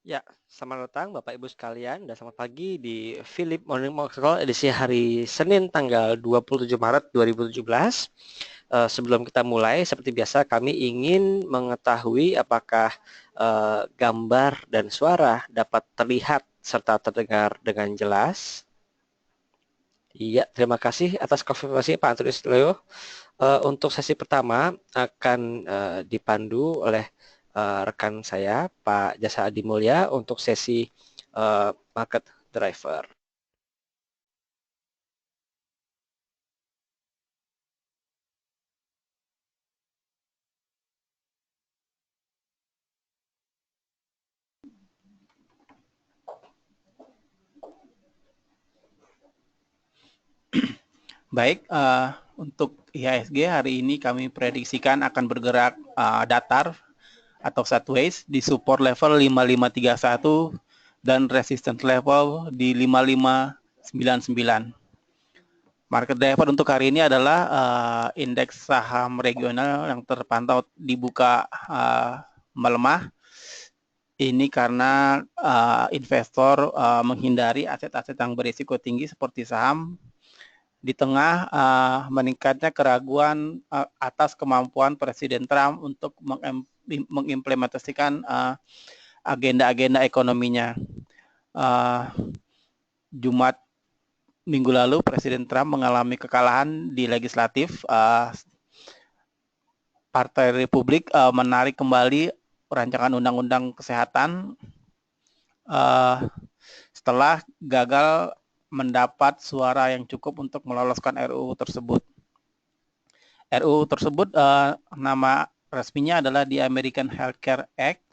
Ya, selamat datang Bapak Ibu sekalian dan selamat pagi di Philip Morning Call edisi hari Senin tanggal 27 Maret 2017. Sebelum kita mulai, seperti biasa kami ingin mengetahui apakah gambar dan suara dapat terlihat serta terdengar dengan jelas. Iya, terima kasih atas konfirmasi Pak Antonius Leo. Untuk sesi pertama akan dipandu oleh rekan saya Pak Jasa Adi Mulya untuk sesi market driver. Baik, untuk IHSG hari ini kami prediksikan akan bergerak datar atau sideways di support level 5531 dan resistance level di 5599. Market driver untuk hari ini adalah indeks saham regional yang terpantau dibuka melemah. Ini karena investor menghindari aset-aset yang berisiko tinggi seperti saham di tengah meningkatnya keraguan atas kemampuan Presiden Trump untuk mengimplementasikan agenda-agenda ekonominya. Jumat minggu lalu Presiden Trump mengalami kekalahan di legislatif. Partai Republik menarik kembali rancangan undang-undang kesehatan setelah gagal mendapat suara yang cukup untuk meloloskan RUU tersebut. RUU tersebut nama resminya adalah The American Healthcare Act.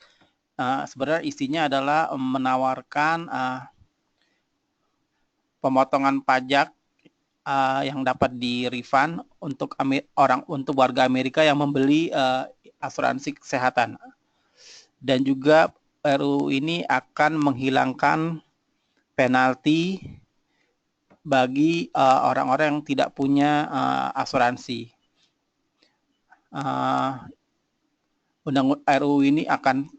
Sebenarnya isinya adalah menawarkan pemotongan pajak yang dapat di-refund untuk warga Amerika yang membeli asuransi kesehatan. Dan juga RUU ini akan menghilangkan penalti bagi orang-orang yang tidak punya asuransi. Undang RUU ini akan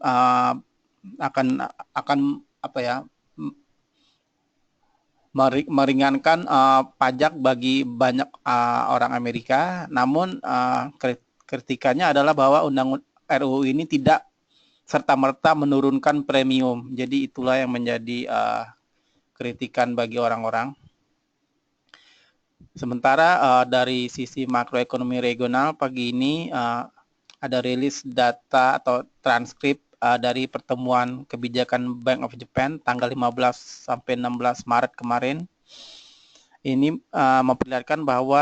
apa ya, meringankan pajak bagi banyak orang Amerika. Namun kritikannya adalah bahwa RUU ini tidak serta-merta menurunkan premium. Jadi itulah yang menjadi kritikan bagi orang-orang. Sementara dari sisi makroekonomi regional pagi ini ada rilis data atau transkrip dari pertemuan kebijakan Bank of Japan tanggal 15 sampai 16 Maret kemarin. Ini memperlihatkan bahwa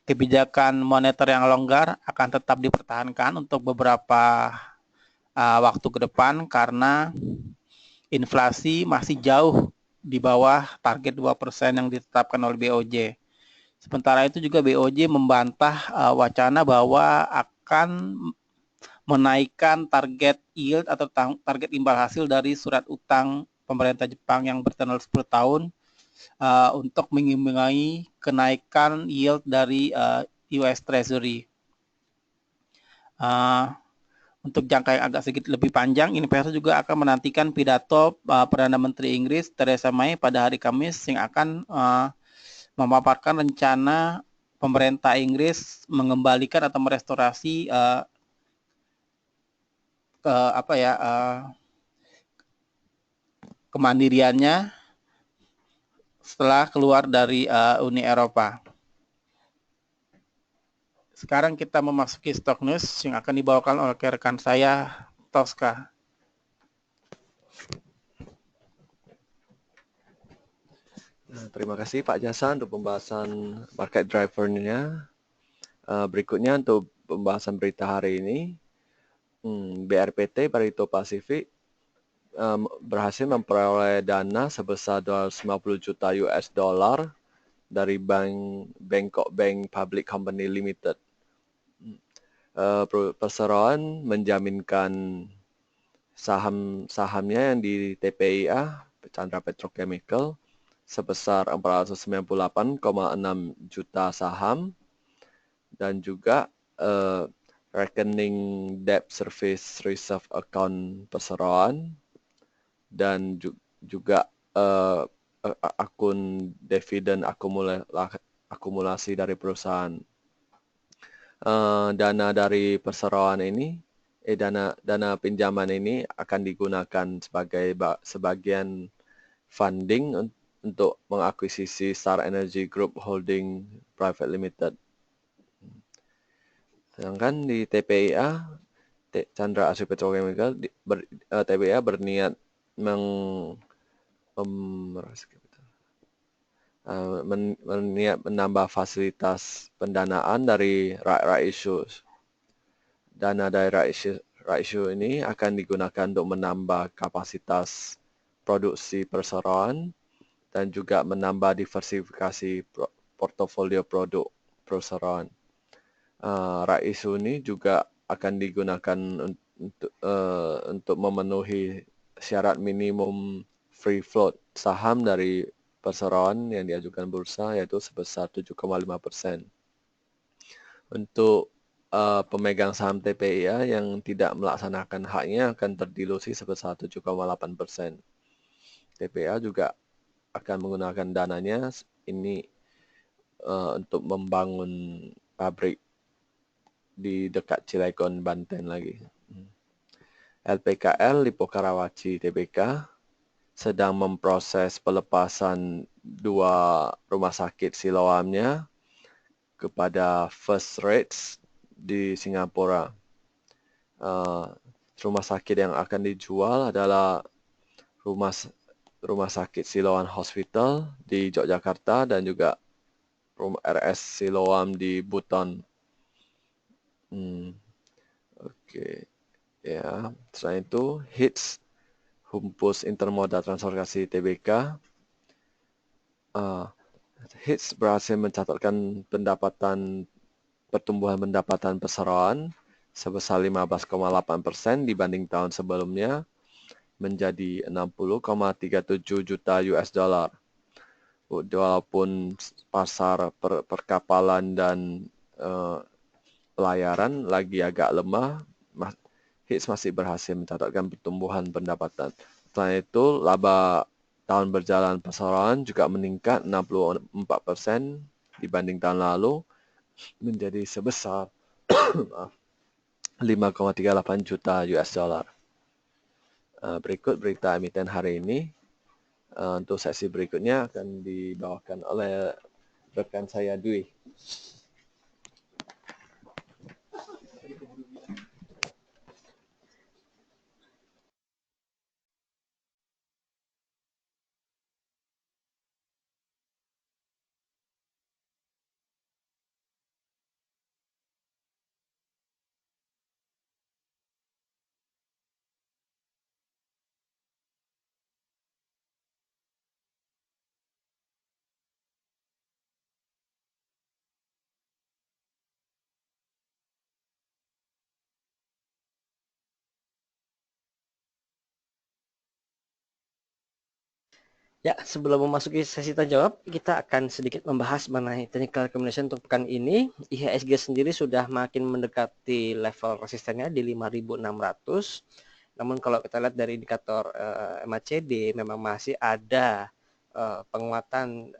kebijakan moneter yang longgar akan tetap dipertahankan untuk beberapa waktu ke depan karena inflasi masih jauh di bawah target 2% yang ditetapkan oleh BOJ. Sementara itu juga BOJ membantah wacana bahwa akan menaikkan target yield atau target imbal hasil dari surat utang pemerintah Jepang yang bertenor 10 tahun untuk mengimbangi kenaikan yield dari US Treasury. Untuk jangka yang agak sedikit lebih panjang, investor juga akan menantikan pidato Perdana Menteri Inggris Theresa May pada hari Kamis yang akan memaparkan rencana pemerintah Inggris mengembalikan atau merestorasi kemandiriannya setelah keluar dari Uni Eropa. Sekarang kita memasuki Stock News yang akan dibawakan oleh rekan saya, Tosca. Terima kasih Pak Jasa untuk pembahasan market driver-nya. Berikutnya untuk pembahasan berita hari ini, BRPT Barito Pacific berhasil memperoleh dana sebesar 250 juta US dollar dari Bangkok Bank Public Company Limited. Perseroan menjaminkan saham-sahamnya yang di TPIA, Chandra Petrochemical, sebesar 498,6 juta saham dan juga rekening debt service reserve account perseroan dan juga akun dividen akumulasi dari perusahaan. Dana dari perseroan ini, dana pinjaman ini akan digunakan sebagai sebagian funding untuk mengakuisisi Star Energy Group Holding Private Limited. Sedangkan di TPIA, Chandra Asri Petrochemical, TPIA berniat berniat menambah fasilitas pendanaan dari right issues. Dana dari right issue ini akan digunakan untuk menambah kapasitas produksi perseroan dan juga menambah diversifikasi portofolio produk perseroan. Right issue ini juga akan digunakan untuk memenuhi syarat minimum free float saham dari perseroan yang diajukan bursa, yaitu sebesar 7,5%. Untuk pemegang saham TPIA yang tidak melaksanakan haknya akan terdilusi sebesar 7,8%. TPIA juga akan menggunakan dananya ini untuk membangun pabrik di dekat Cilegon, Banten lagi. LPKL Lipo Karawaci Tbk sedang memproses pelepasan 2 rumah sakit Siloamnya kepada First Rates di Singapura. Rumah sakit yang akan dijual adalah rumah sakit Siloam Hospital di Yogyakarta dan juga rumah RS Siloam di Buton. Oke. Ya, selain itu HITS Humpus Intermodal Transportasi Tbk. HITS berhasil mencatatkan pertumbuhan pendapatan perseroan sebesar 15,8% dibanding tahun sebelumnya menjadi 60,37 juta US dollar. Walaupun pasar perkapalan dan pelayaran lagi agak lemah, HITS masih berhasil mencatatkan pertumbuhan pendapatan. Selain itu, laba tahun berjalan perseroan juga meningkat 64% dibanding tahun lalu menjadi sebesar 5,38 juta US dollar. Berikut berita emiten hari ini. Untuk sesi berikutnya akan dibawakan oleh rekan saya Dwi. Ya, sebelum memasuki sesi tanya jawab, kita akan sedikit membahas mengenai technical recommendation untuk pekan ini. IHSG sendiri sudah makin mendekati level resistennya di 5.600. Namun kalau kita lihat dari indikator MACD memang masih ada penguatan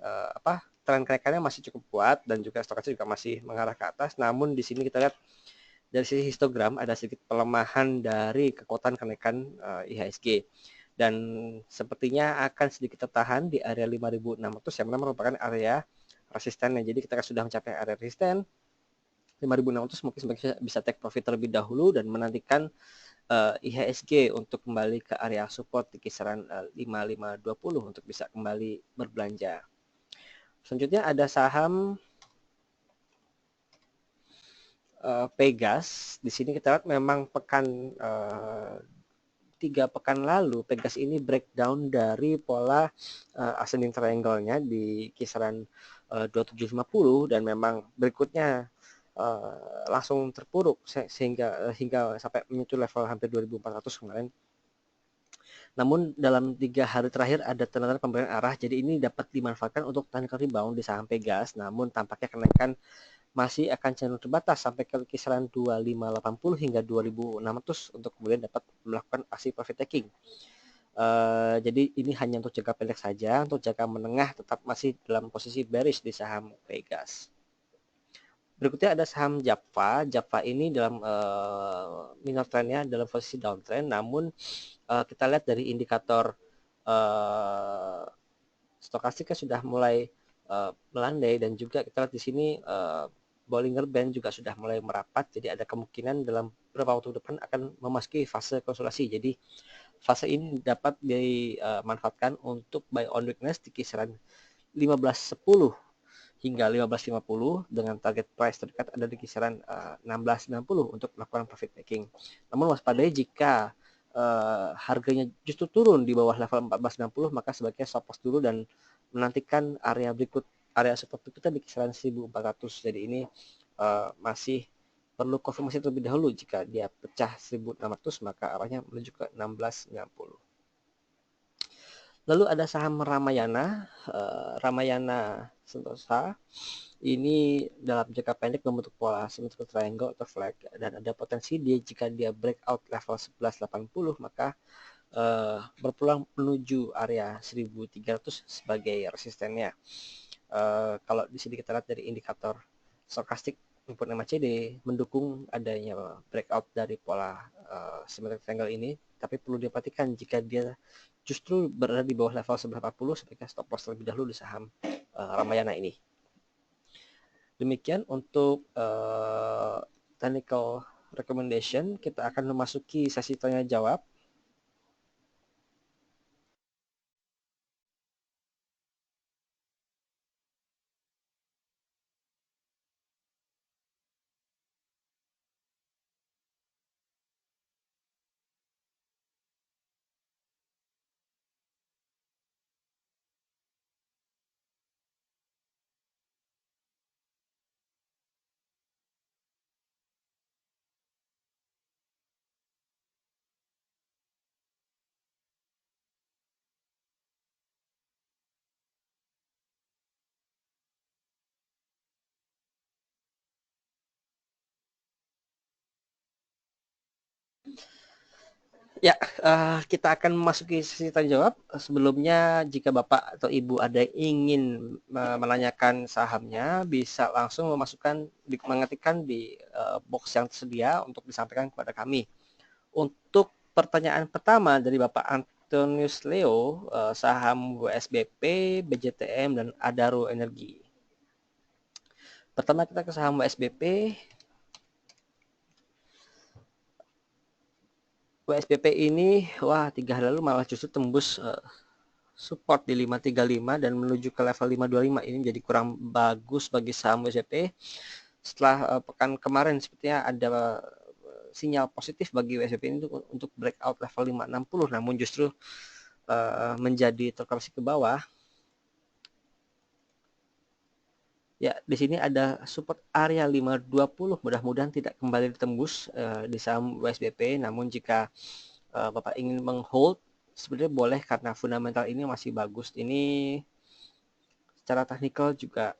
tren kenaikannya masih cukup kuat dan juga stokastik juga masih mengarah ke atas. Namun di sini kita lihat dari sisi histogram ada sedikit pelemahan dari kekuatan kenaikan IHSG. Dan sepertinya akan sedikit tertahan di area 5.600 yang merupakan area resistennya. Jadi kita sudah mencapai area resisten 5.600, mungkin bisa take profit terlebih dahulu dan menantikan IHSG untuk kembali ke area support di kisaran 5520 untuk bisa kembali berbelanja. Selanjutnya ada saham Pegas. Di sini kita lihat memang 3 pekan lalu Pegas ini breakdown dari pola ascending triangle-nya di kisaran 2750 dan memang berikutnya langsung terpuruk sehingga hingga sampai menyentuh level hampir 2400 kemarin. Namun dalam 3 hari terakhir ada tanda-tanda pemberian arah, jadi ini dapat dimanfaatkan untuk technical rebound di saham Pegas. Namun tampaknya kenaikan masih akan cenderung terbatas sampai ke kisaran 2580 hingga 2600 untuk kemudian dapat melakukan aksi profit taking. Jadi ini hanya untuk jangka pendek saja, untuk jangka menengah tetap masih dalam posisi bearish di saham Vegas. Berikutnya ada saham Java. Java ini dalam minor trendnya dalam posisi downtrend, namun kita lihat dari indikator stokastik sudah mulai melandai, dan juga kita lihat di sini Bollinger Band juga sudah mulai merapat. Jadi ada kemungkinan dalam beberapa waktu depan akan memasuki fase konsolidasi. Jadi fase ini dapat dimanfaatkan untuk buy on weakness di kisaran 15.10 hingga 15.50 dengan target price terdekat ada di kisaran 16.90 untuk melakukan profit taking. Namun waspadai jika harganya justru turun di bawah level 14.60, maka sebaiknya stop loss dulu dan menantikan area support berikutnya di kisaran 1.400. Jadi ini masih perlu konfirmasi terlebih dahulu. Jika dia pecah 1.600, maka arahnya menuju ke 16.90. Lalu ada saham Ramayana, Ramayana Sentosa. Ini dalam jangka pendek membentuk pola symmetrical triangle atau flag, dan ada potensi dia jika dia breakout level 1180, maka berpeluang menuju area 1300 sebagai resistennya. Kalau di sini kita lihat dari indikator stokastik maupun MACD mendukung adanya breakout dari pola symmetrical triangle ini, tapi perlu diperhatikan jika dia justru berada di bawah level 1140, sebaiknya stop loss terlebih dahulu di saham Ramayana ini. Demikian untuk technical recommendation. Kita akan memasuki sesi tanya jawab. Ya, kita akan memasuki sesi tanya jawab. Sebelumnya, jika Bapak atau Ibu ada ingin menanyakan sahamnya, bisa langsung mengetikkan di box yang tersedia untuk disampaikan kepada kami. Untuk pertanyaan pertama dari Bapak Antonius Leo, saham WSBP, BJTM, dan Adaro Energi. Pertama kita ke saham WSBP. WSBP ini, wah, 3 hari lalu malah justru tembus support di 535 dan menuju ke level 525. Ini menjadi kurang bagus bagi saham WSBP. Setelah pekan kemarin sepertinya ada sinyal positif bagi WSBP ini untuk breakout level 560, namun justru menjadi terkoreksi ke bawah. Ya, di sini ada support area 520, mudah-mudahan tidak kembali ditembus di saham WSBP. Namun jika Bapak ingin menghold, sebenarnya boleh karena fundamental ini masih bagus. Ini secara teknikal juga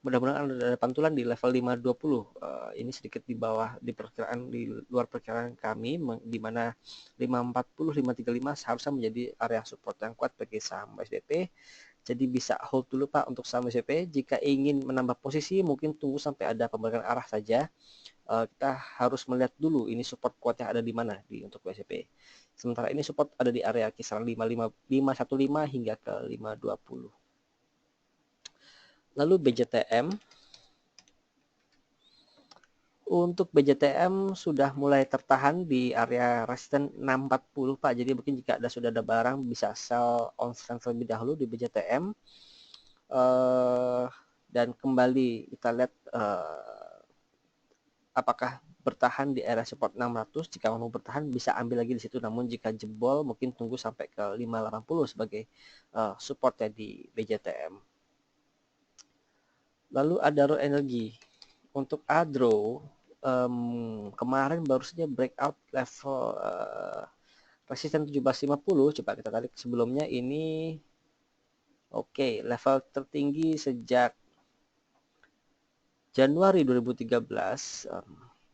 mudah-mudahan ada pantulan di level 520. Ini sedikit di bawah di luar perkiraan kami, di mana 540, 535 seharusnya menjadi area support yang kuat bagi saham WSBP. Jadi bisa hold dulu Pak untuk saham WSBP. Jika ingin menambah posisi, mungkin tunggu sampai ada pembalikan arah saja. Kita harus melihat dulu ini support kuatnya ada di mana untuk WSBP. Sementara ini support ada di area kisaran 515 hingga ke 520. Lalu BJTM. Untuk BJTM sudah mulai tertahan di area resisten 640 Pak. Jadi mungkin jika sudah ada barang bisa sell on strength terlebih dahulu di BJTM. Dan kembali kita lihat apakah bertahan di area support 600. Jika mau bertahan bisa ambil lagi di situ, namun jika jebol mungkin tunggu sampai ke 580 sebagai supportnya di BJTM. Lalu Adaro Energi. Untuk Adro kemarin baru saja breakout level resisten 1750. Coba kita tarik sebelumnya ini. Oke, level tertinggi sejak Januari 2013.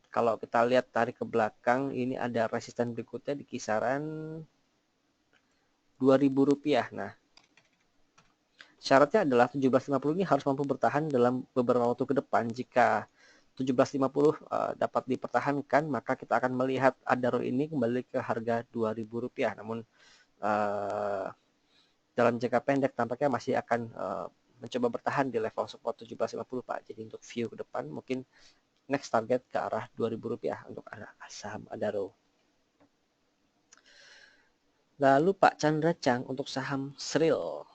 Kalau kita lihat tarik ke belakang, ini ada resisten berikutnya di kisaran Rp2.000. Nah, syaratnya adalah 17.50 ini harus mampu bertahan dalam beberapa waktu ke depan. Jika 17.50 dapat dipertahankan, maka kita akan melihat Adaro ini kembali ke harga Rp2.000. Namun dalam jangka pendek tampaknya masih akan mencoba bertahan di level support 17.50 Pak. Jadi untuk view ke depan mungkin next target ke arah Rp2.000 untuk saham Adaro. Lalu Pak Chandra Chang untuk saham Sril.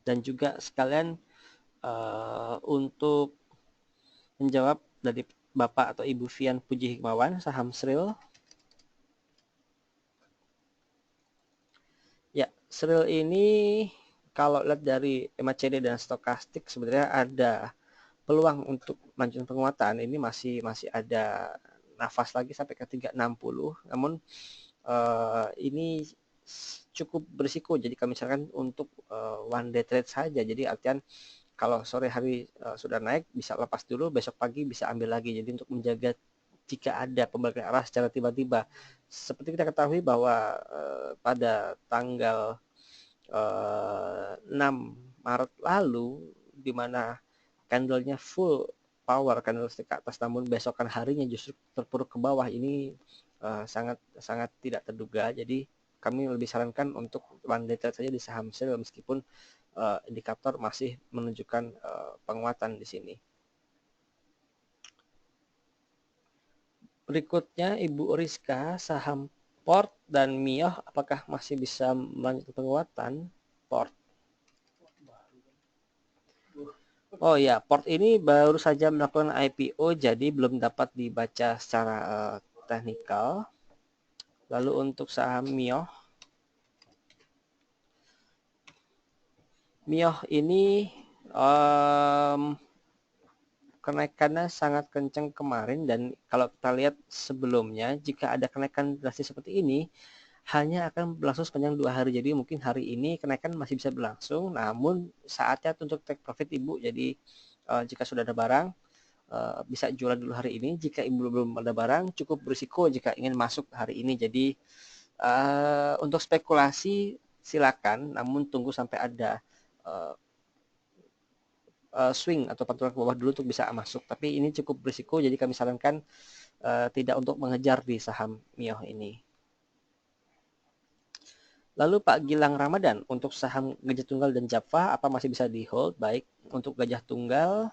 Dan juga sekalian untuk menjawab dari Bapak atau Ibu Vian Puji Hikmawan, saham Sril. Ya, Sril ini kalau lihat dari MACD dan stokastik sebenarnya ada peluang untuk lanjutan penguatan. Ini masih ada nafas lagi sampai ke 360. Namun ini cukup berisiko. Jadi kami sarankan untuk one day trade saja. Jadi artian kalau sore hari sudah naik bisa lepas dulu, besok pagi bisa ambil lagi. Jadi untuk menjaga jika ada pembalikan arah secara tiba-tiba. Seperti kita ketahui bahwa pada tanggal 6 Maret lalu di mana candlenya full power candlestick ke atas, namun besokan harinya justru terpuruk ke bawah. Ini sangat tidak terduga. Jadi kami lebih sarankan untuk one day trade saja di saham Sril meskipun indikator masih menunjukkan penguatan di sini. Berikutnya Ibu Rizka, saham Port dan Mioh apakah masih bisa melanjutkan penguatan? Port. Oh ya, Port ini baru saja melakukan IPO jadi belum dapat dibaca secara teknikal. Lalu untuk saham Mioh. Mioh ini kenaikannya sangat kencang kemarin, dan kalau kita lihat sebelumnya jika ada kenaikan drastis seperti ini hanya akan berlangsung sepanjang 2 hari. Jadi mungkin hari ini kenaikan masih bisa berlangsung, namun saatnya untuk take profit Ibu. Jadi jika sudah ada barang bisa jual dulu hari ini. Jika Ibu belum ada barang cukup berisiko jika ingin masuk hari ini. Jadi untuk spekulasi silakan, namun tunggu sampai ada swing atau pantulan ke bawah dulu untuk bisa masuk. Tapi ini cukup berisiko, jadi kami sarankan tidak untuk mengejar di saham Mioh ini. Lalu Pak Gilang Ramadan untuk saham Gajah Tunggal dan Java apa masih bisa di hold? Baik, untuk Gajah Tunggal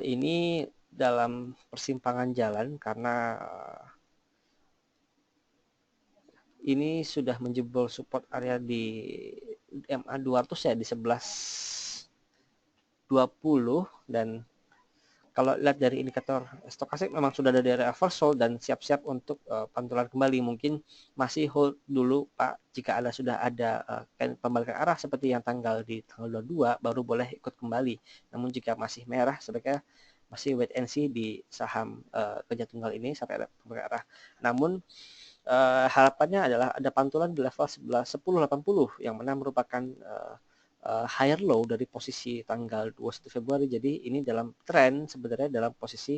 ini dalam persimpangan jalan karena ini sudah menjebol support area di MA 200 ya, di 11.20, dan kalau lihat dari indikator stokastik memang sudah ada di area oversold dan siap-siap untuk pantulan kembali. Mungkin masih hold dulu Pak, jika sudah ada pembalikan arah seperti yang di tanggal 22 baru boleh ikut kembali. Namun jika masih merah sebaiknya masih wait and see di saham Gajah Tunggal ini sampai ada pembalikan arah. Namun harapannya adalah ada pantulan di level 1080 yang mana merupakan higher low dari posisi tanggal 21 Februari. Jadi ini dalam tren sebenarnya dalam posisi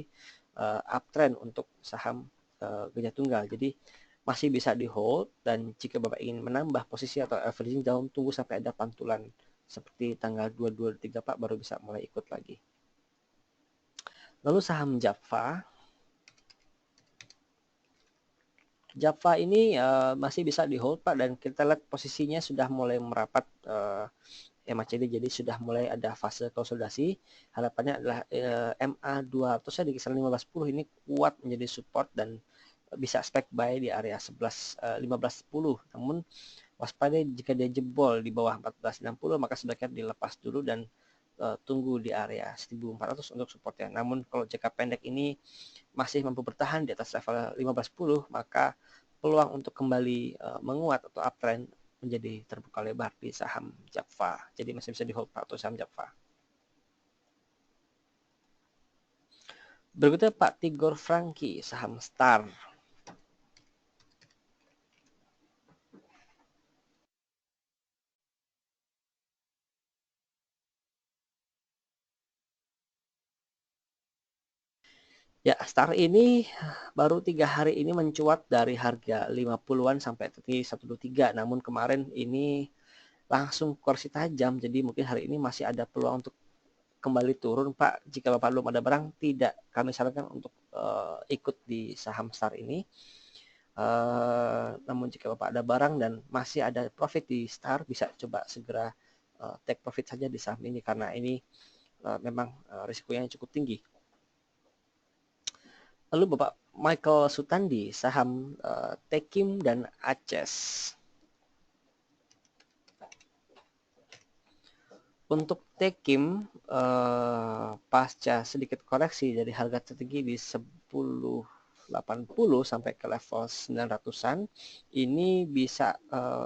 uptrend untuk saham Gajah Tunggal. Jadi masih bisa di hold, dan jika Bapak ingin menambah posisi atau averaging down, tunggu sampai ada pantulan seperti tanggal 22-23 Pak baru bisa mulai ikut lagi. Lalu saham Java. Java ini masih bisa di hold Pak, dan kita lihat posisinya sudah mulai merapat MACD, jadi sudah mulai ada fase konsolidasi. Harapannya adalah MA 200 di kisaran 15.10 ini kuat menjadi support dan bisa spek buy di area 15.10. Namun waspada jika dia jebol di bawah 14.60 maka sebaiknya dilepas dulu dan tunggu di area 1.400 untuk supportnya. Namun kalau jangka pendek ini masih mampu bertahan di atas level 15.10 maka peluang untuk kembali menguat atau uptrend menjadi terbuka lebar di saham Java. Jadi masih bisa di hold Pak untuk saham Java. Berikutnya Pak Tigor Franky, saham Star. Ya, Star ini baru 3 hari ini mencuat dari harga 50-an sampai tertinggi 123. Namun kemarin ini langsung koreksi tajam. Jadi mungkin hari ini masih ada peluang untuk kembali turun, Pak. Jika Bapak belum ada barang, tidak kami sarankan untuk ikut di saham Star ini. Namun jika Bapak ada barang dan masih ada profit di Star, bisa coba segera take profit saja di saham ini karena ini memang risikonya cukup tinggi. Lalu Bapak Michael Sutandi, saham Tekim dan Aces. Untuk Tekim, pasca sedikit koreksi dari harga tertinggi di 1080 sampai ke level 900-an, ini bisa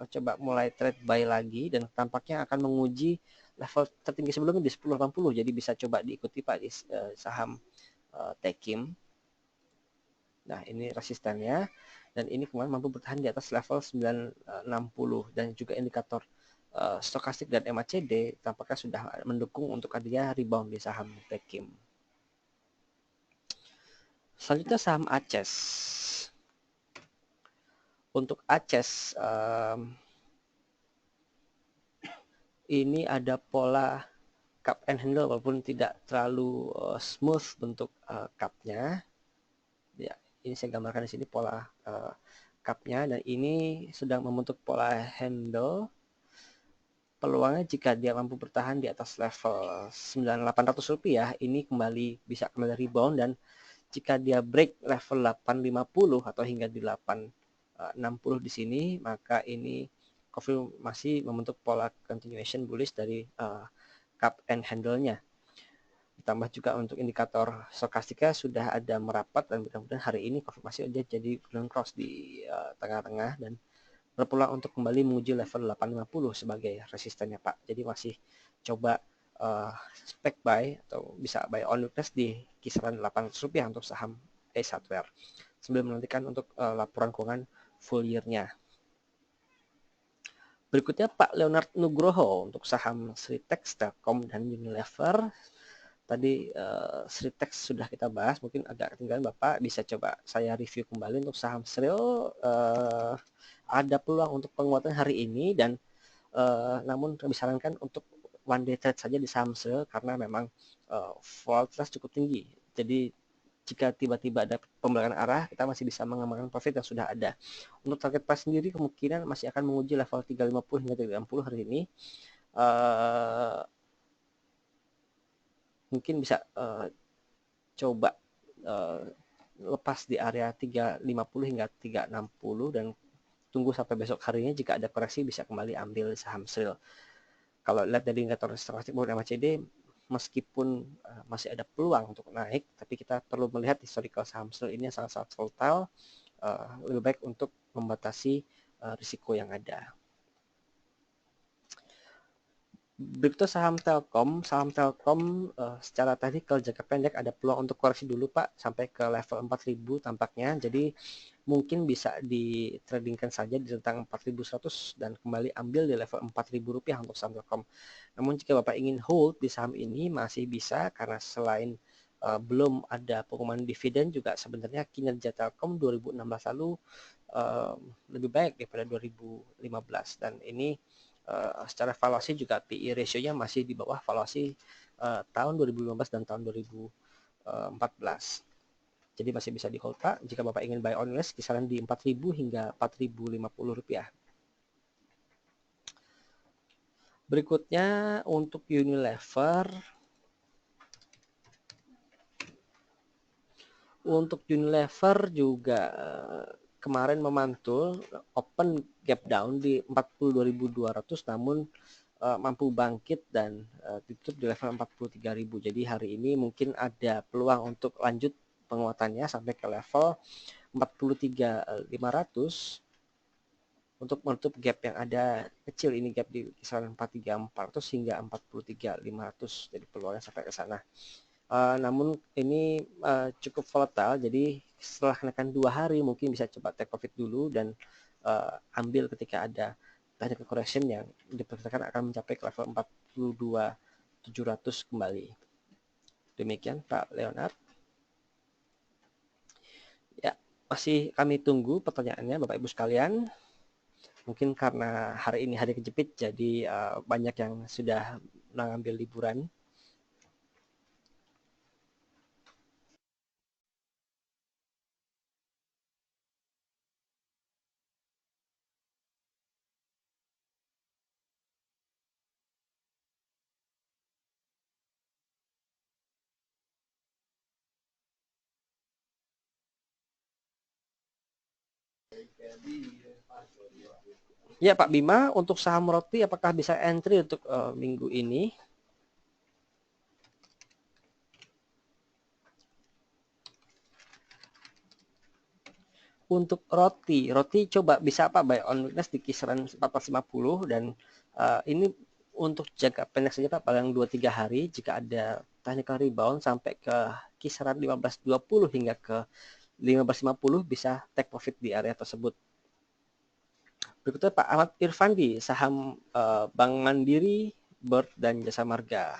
coba mulai trade buy lagi dan tampaknya akan menguji level tertinggi sebelumnya di 1080. Jadi bisa coba diikuti Pak di saham Tekim. Nah, ini resistannya dan ini kemarin mampu bertahan di atas level 960 dan juga indikator stokastik dan MACD tampaknya sudah mendukung untuk adanya rebound di saham Tekim. Selanjutnya saham Aces. Untuk Aces ini ada pola cup and handle walaupun tidak terlalu smooth bentuk cupnya. Ya, ini saya gambarkan di sini pola cupnya dan ini sedang membentuk pola handle. Peluangnya jika dia mampu bertahan di atas level 9.800 rupiah, ini bisa kembali rebound dan jika dia break level 850 atau hingga di 860 di sini, maka ini konfirmasi membentuk pola continuation bullish dari cup and handle-nya. Ditambah juga untuk indikator stokastika sudah ada merapat dan mudah-mudahan hari ini konfirmasi aja jadi golden cross di tengah-tengah dan berpeluang untuk kembali menguji level 850 sebagai resistennya Pak. Jadi masih coba spec buy atau bisa buy on weakness di kisaran Rp800 untuk saham Ace Hardware sambil menantikan untuk laporan keuangan full year-nya. Berikutnya Pak Leonard Nugroho untuk saham Sritex, Telkom, dan Unilever. Tadi Sritex sudah kita bahas, mungkin agak ketinggalan Bapak bisa coba saya review kembali untuk saham Sril. Ada peluang untuk penguatan hari ini dan namun kami sarankan untuk one day trade saja di saham Sril karena memang volatilitas cukup tinggi. Jadi jika tiba-tiba ada pembalikan arah, kita masih bisa mengembangkan profit yang sudah ada. Untuk target price sendiri kemungkinan masih akan menguji level 350 hingga 360 hari ini. Mungkin bisa coba lepas di area 350 hingga 360 dan tunggu sampai besok harinya jika ada koreksi bisa kembali ambil saham Sril. Kalau lihat dari indikator stokastik maupun MACD meskipun masih ada peluang untuk naik, tapi kita perlu melihat historical saham Sril ini yang sangat-sangat volatile, lebih baik untuk membatasi risiko yang ada. Berikutnya saham Telkom. Saham Telkom secara teknikal jangka pendek ada peluang untuk koreksi dulu Pak sampai ke level 4000 tampaknya. Jadi mungkin bisa di tradingkan saja di rentang 4100 dan kembali ambil di level 4000 rupiah untuk saham Telkom. Namun jika Bapak ingin hold di saham ini masih bisa karena selain belum ada pengumuman dividen juga sebenarnya kinerja Telkom 2016 lalu lebih baik daripada 2015 dan ini secara valuasi juga PE ratio-nya masih di bawah valuasi tahun 2015 dan tahun 2014. Jadi masih bisa di hold Pak jika Bapak ingin buy on list kisaran di 4.000 hingga 4.050 rupiah. Berikutnya untuk Unilever. Untuk Unilever juga kemarin memantul open gap down di 42.200 namun mampu bangkit dan ditutup di level 43.000. Jadi hari ini mungkin ada peluang untuk lanjut penguatannya sampai ke level 43.500 untuk menutup gap yang ada kecil ini gap di kisaran 43.400 hingga 43.500. Jadi peluangnya sampai ke sana. Namun ini cukup volatile, jadi setelah kenaikan 2 hari mungkin bisa coba take profit dulu dan ambil ketika ada technical correction yang diperkirakan akan mencapai ke level 42.700 kembali. Demikian Pak Leonard. masih kami tunggu pertanyaannya Bapak Ibu sekalian. Mungkin karena hari ini hari kejepit, jadi banyak yang sudah mengambil liburan. Ya Pak Bima, untuk saham roti apakah bisa entry untuk minggu ini? Untuk roti coba bisa Pak buy on weakness di kisaran 1450 dan ini untuk jangka pendek saja Pak, paling 2-3 hari. Jika ada technical rebound sampai ke kisaran 1520 hingga ke 1550 bisa take profit di area tersebut. Berikutnya Pak Ahmad Irfandi, saham Bank Mandiri, Bird, dan Jasa Marga.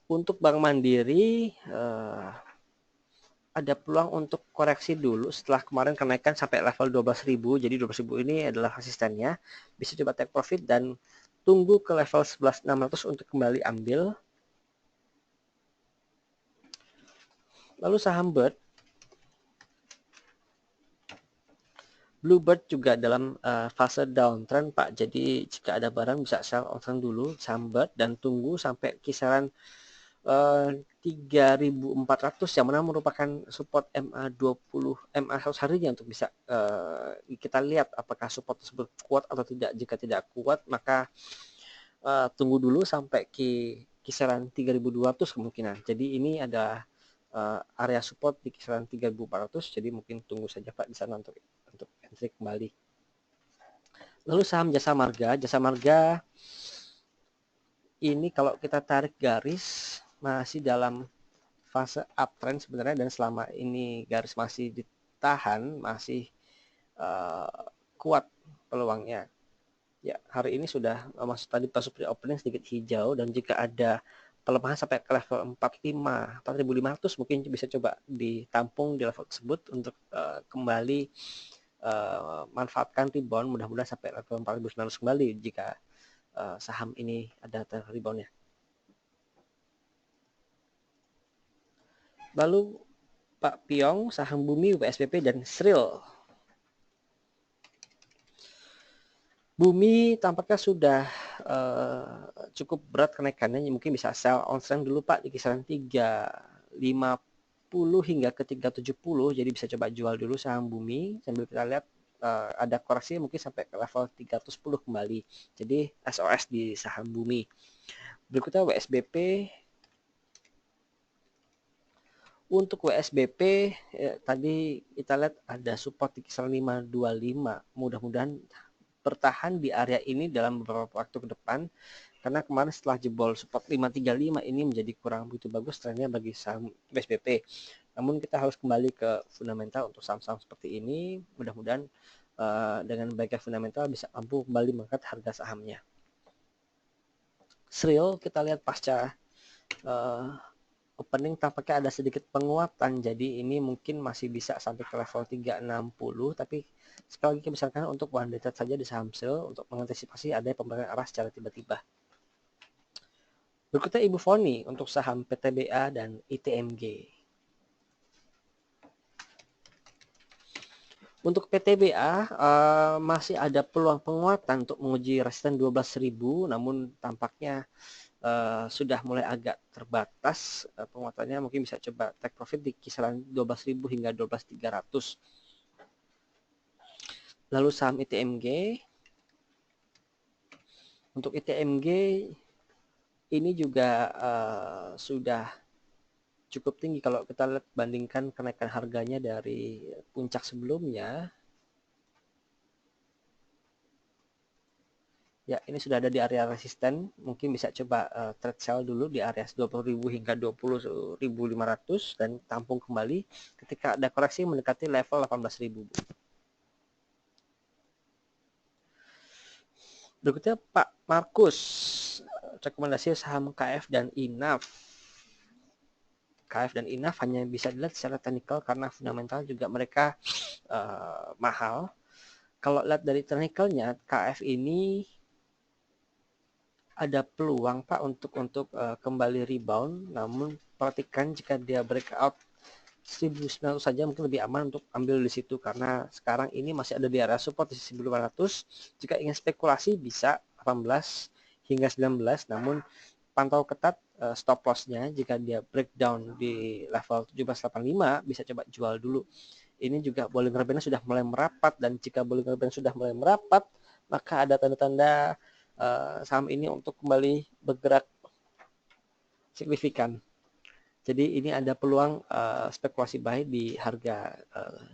Untuk Bank Mandiri ada peluang untuk koreksi dulu setelah kemarin kenaikan sampai level 12.000. Jadi 12.000 ini adalah resistennya. Bisa coba take profit dan tunggu ke level 11.600 untuk kembali ambil. Lalu saham Bird, Bluebird juga dalam fase downtrend Pak. Jadi jika ada barang bisa sell on trend dulu saham Bird dan tunggu sampai kisaran 3.400 yang mana merupakan support MA20 MA100 harinya untuk bisa kita lihat apakah support tersebut kuat atau tidak. Jika tidak kuat maka tunggu dulu sampai kisaran 3.200 kemungkinan. Jadi ini ada area support di kisaran 3.400, jadi mungkin tunggu saja Pak di sana untuk entry kembali. Lalu saham Jasa Marga ini kalau kita tarik garis masih dalam fase uptrend sebenarnya, dan selama ini garis masih ditahan, masih kuat peluangnya. Ya, hari ini sudah masuk tadi masuk di opening sedikit hijau, dan jika ada pelemahan sampai ke level 4.500 mungkin bisa coba ditampung di level tersebut untuk kembali manfaatkan rebound, mudah-mudahan sampai level 4.900 kembali jika saham ini ada reboundnya. Lalu Pak Piong, saham Bumi, WSBP, dan Sril. Bumi tampaknya sudah cukup berat kenaikannya, mungkin bisa sell on trend dulu Pak di kisaran 350 hingga ke 370, jadi bisa coba jual dulu saham Bumi sambil kita lihat ada koreksi mungkin sampai ke level 310 kembali. Jadi SOS di saham Bumi. Berikutnya WSBP. Untuk WSBP tadi kita lihat ada support di kisaran 525. Mudah-mudahan bertahan di area ini dalam beberapa waktu ke depan, karena kemarin setelah jebol support 535 ini menjadi kurang begitu bagus trennya bagi saham WSBP. Namun kita harus kembali ke fundamental untuk saham-saham seperti ini. Mudah-mudahan dengan baiknya fundamental bisa mampu kembali mengangkat harga sahamnya. Sril kita lihat pasca opening tampaknya ada sedikit penguatan, jadi ini mungkin masih bisa sampai ke level 360, tapi sekali lagi misalkan untuk one day trade saja di saham Sril untuk mengantisipasi ada pembalikan arah secara tiba-tiba. Berikutnya Ibu Foni untuk saham PTBA dan ITMG. Untuk PTBA masih ada peluang penguatan untuk menguji resisten 12.000, namun tampaknya sudah mulai agak terbatas penguatannya, mungkin bisa coba take profit di kisaran 12.000 hingga 12.300. Lalu saham ITMG, untuk ITMG ini juga sudah cukup tinggi kalau kita lihat bandingkan kenaikan harganya dari puncak sebelumnya. Ya, ini sudah ada di area resisten, mungkin bisa coba trade sell dulu di area 20.000 hingga 20.500 dan tampung kembali ketika ada koreksi mendekati level 18.000. Berikutnya Pak Markus, rekomendasi saham KF dan INAF. KF dan INAF hanya bisa dilihat secara teknikal karena fundamental juga mereka mahal. Kalau lihat dari teknikalnya, KF ini ada peluang Pak untuk kembali rebound, namun perhatikan jika dia breakout 1900 saja mungkin lebih aman untuk ambil di situ, karena sekarang ini masih ada di area support di 1800. Jika ingin spekulasi bisa 18 hingga 19, namun pantau ketat stop lossnya. Jika dia breakdown di level 1785 bisa coba jual dulu. Ini juga Bollinger Band sudah mulai merapat, dan jika Bollinger Band sudah mulai merapat maka ada tanda-tanda saham ini untuk kembali bergerak signifikan. Jadi ini ada peluang spekulasi buy di harga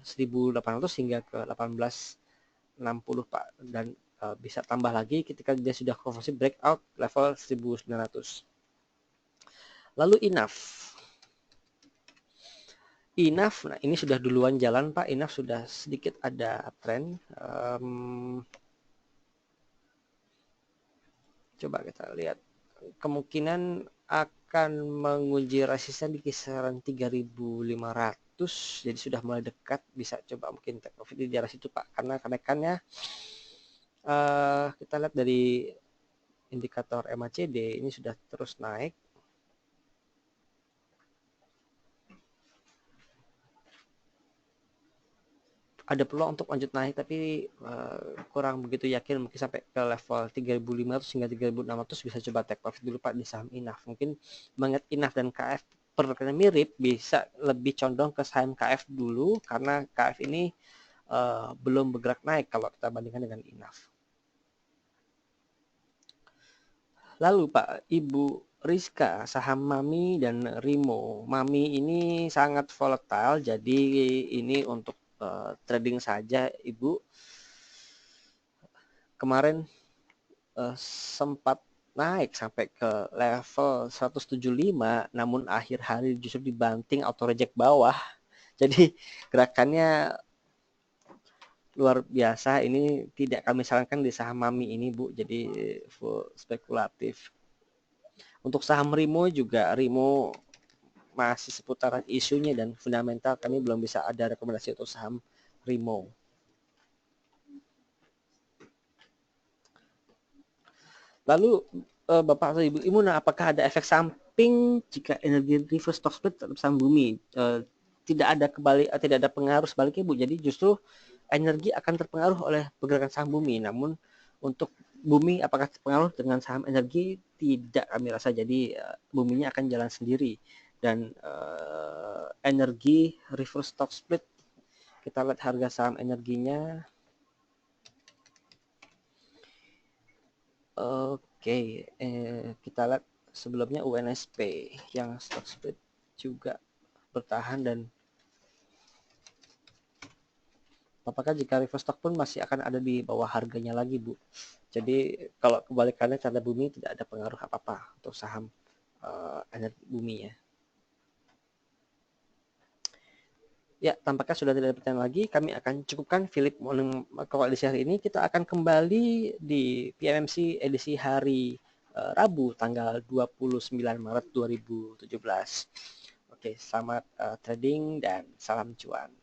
1800 hingga ke 1860 Pak, dan bisa tambah lagi ketika dia sudah konfirmasi breakout level 1900. Lalu INAF, nah ini sudah duluan jalan Pak. INAF sudah sedikit ada tren. Coba kita lihat, kemungkinan akan menguji resisten di kisaran 3500, jadi sudah mulai dekat. Bisa coba mungkin take profit di daerah situ Pak, karena kenaikannya kita lihat dari indikator MACD ini sudah terus naik. Ada peluang untuk lanjut naik, tapi kurang begitu yakin, mungkin sampai ke level 3500 hingga 3600 bisa coba take profit dulu Pak di saham INAF. Mungkin mengingat INAF dan KF pergerakannya mirip, bisa lebih condong ke saham KF dulu, karena KF ini belum bergerak naik kalau kita bandingkan dengan INAF. Lalu Pak, Ibu Rizka, saham Mami dan Rimo. Mami ini sangat volatile, jadi ini untuk trading saja Ibu. Kemarin sempat naik sampai ke level 175, namun akhir hari justru dibanting auto reject bawah. Jadi gerakannya luar biasa. Ini tidak kami sarankan di saham Mami ini Bu, jadi full spekulatif. Untuk saham Rimo juga, Rimo masih seputaran isunya dan fundamental, kami belum bisa ada rekomendasi untuk saham Rimo. Lalu Bapak atau Ibu Imuna, apakah ada efek samping jika energi reverse stock split tetap saham Bumi? Tidak ada pengaruh sebaliknya Bu. Jadi justru energi akan terpengaruh oleh pergerakan saham Bumi. Namun untuk Bumi apakah terpengaruh dengan saham energi? Tidak kami rasa. Jadi Buminya akan jalan sendiri. Dan energi reverse stock split, kita lihat harga saham energinya. Oke, kita lihat sebelumnya UNSP yang stock split juga bertahan, dan apakah jika reverse stock pun masih akan ada di bawah harganya lagi Bu. Jadi kalau kebalikannya tanda Bumi tidak ada pengaruh apa-apa untuk saham energi Bumi ya. Ya, tampaknya sudah tidak ada pertanyaan lagi. Kami akan cukupkan Philip Morning Call edisi hari ini. Kita akan kembali di PMMC edisi hari Rabu tanggal 29 Maret 2017. Oke, selamat trading dan salam cuan.